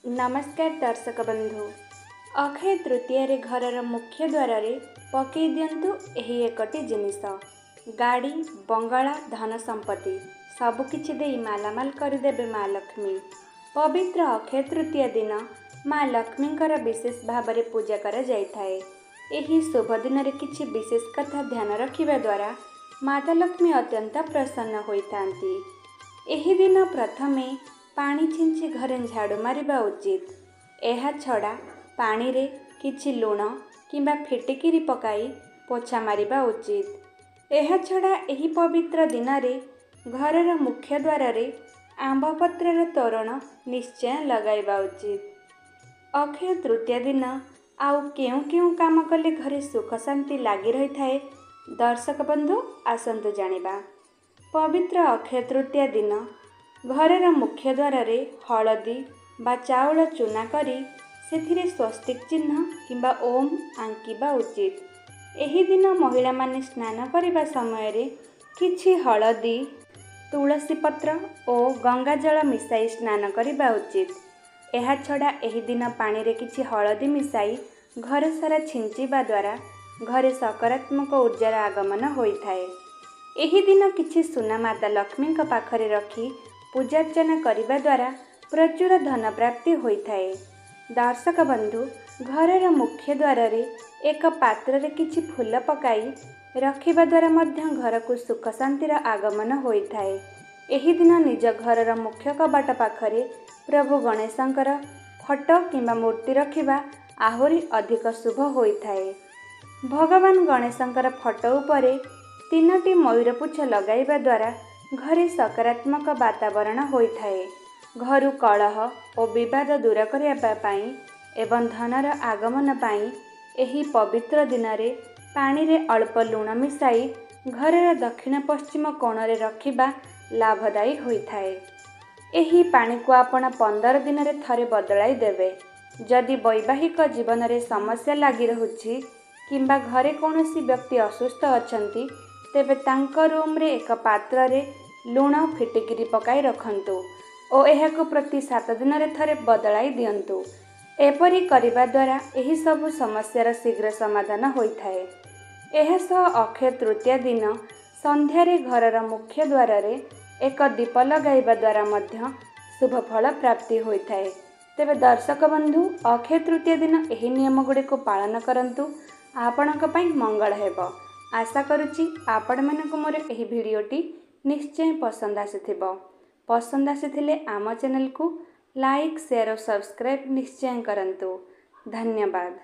नमस्कार दर्शक बंधु। अक्षय तृतीय घरर मुख्य द्वार पकई दिंतु एही एकटी जिनिस। गाड़ी बंगला धन संपत्ति सबकिछि देई मालामाल करदेबे माँ लक्ष्मी। पवित्र अक्षय तृतीय दिन माँ लक्ष्मींकर विशेष भाव में पूजा कर जाइथाए। एही शुभ दिन में किछि विशेष कथा ध्यान रखिबा द्वारा माता लक्ष्मी अत्यंत प्रसन्न होइथांती। एही दिन प्रथमे पानी छिंची घरे झाड़ू मारिबा उचित। एहा छड़ा पानी रे किछि लूण किंबा फिटिकिरी पकाई पोछा मारिबा उचित। एहा छड़ा एही पवित्र दिन रे घरर मुख्य द्वार रे आंब पत्रर तोरण निश्चय लगाइबा उचित। अक्षय तृतीय दिन आउ केउ केउ काम कले घरे सुख शांति लागी रही थाए दर्शक बंधु आसंतु जानिबा। पवित्र अक्षय तृतीय दिन घरर मुख्य द्वार रे हलदी बा चाउल चूना करी सेथिरे स्वस्तिक चिन्ह किंबा ओम आंकिबा उचित। एही दिन महिला माने स्नान करिबा समय रे किछि हलदी तुलसी पत्र और गंगा जल मिसाई स्नान करिबा उचित। एहा छड़ा एही दिन पानी रे किछि हलदी मिसाई घर सारा छिंचिबा द्वारा घरे सकारात्मक ऊर्जार आगमन होइथाए। एही दिन किछि सुना माता लक्ष्मी पाखरे रखी पूजार्चना करिबा द्वारा प्रचुर धन प्राप्ति होइथाए। दर्शक बंधु घरर मुख्य द्वार रे एक पात्र रे किछि फूल पकाई रखिबा द्वारा मध्य घर को सुख शांतिर आगमन होइथाए। एही दिन निज घरर मुख्य कबाट पाखरे प्रभु गणेशंकर फोटो किंबा मूर्ति रखिबा आहुरी अधिक शुभ होइथाए। भगवान गणेशंकर फोटो उपरे 3टी मयूर पुछ लगाइबा द्वारा घरे सकारात्मक वातावरण होइथाए। घरु कलह और विवाद दूर करबा पई एवं धनर आगमन पई एही पवित्र दिन रे पानी रे अल्प लूण मिसाई घरर दक्षिण पश्चिम कोण रे रखिबा लाभदायी होइथाए। एही पानी को आपण 15 दिन रे थरे बदलाई देबे। जदि वैवाहिक जीवन रे समस्या लागी रहुछि किंबा घरे कौनसी व्यक्ति असुस्थ अछंती तेबे तांको रूम रे एक पात्र रे लूण फिटिकिरी पकाई रखंतु और एहाको प्रति 7 दिन रे थरे बदलाई दियंतु। एपरी करिबा द्वारा एही सब समस्यार शीघ्र समाधान होइथाए। एहा सह अक्षय तृतीय दिन संध्या रे घरर मुख्य द्वार रे एक दीप लगाइबा द्वारा मध्य शुभ फल प्राप्ति होइथाए। तेबे दर्शक बंधु अक्षय तृतीय दिन एही नियम गुडी को पालन करंतु आपणक पई मंगल हेबो। आशा करुछि आपण मानक मोर एही भिडियोटी निश्चय पसंद आसीथिबो। पसंद आसीथिले आम चैनल को लाइक शेयर और सब्सक्राइब निश्चय करंतु। धन्यवाद।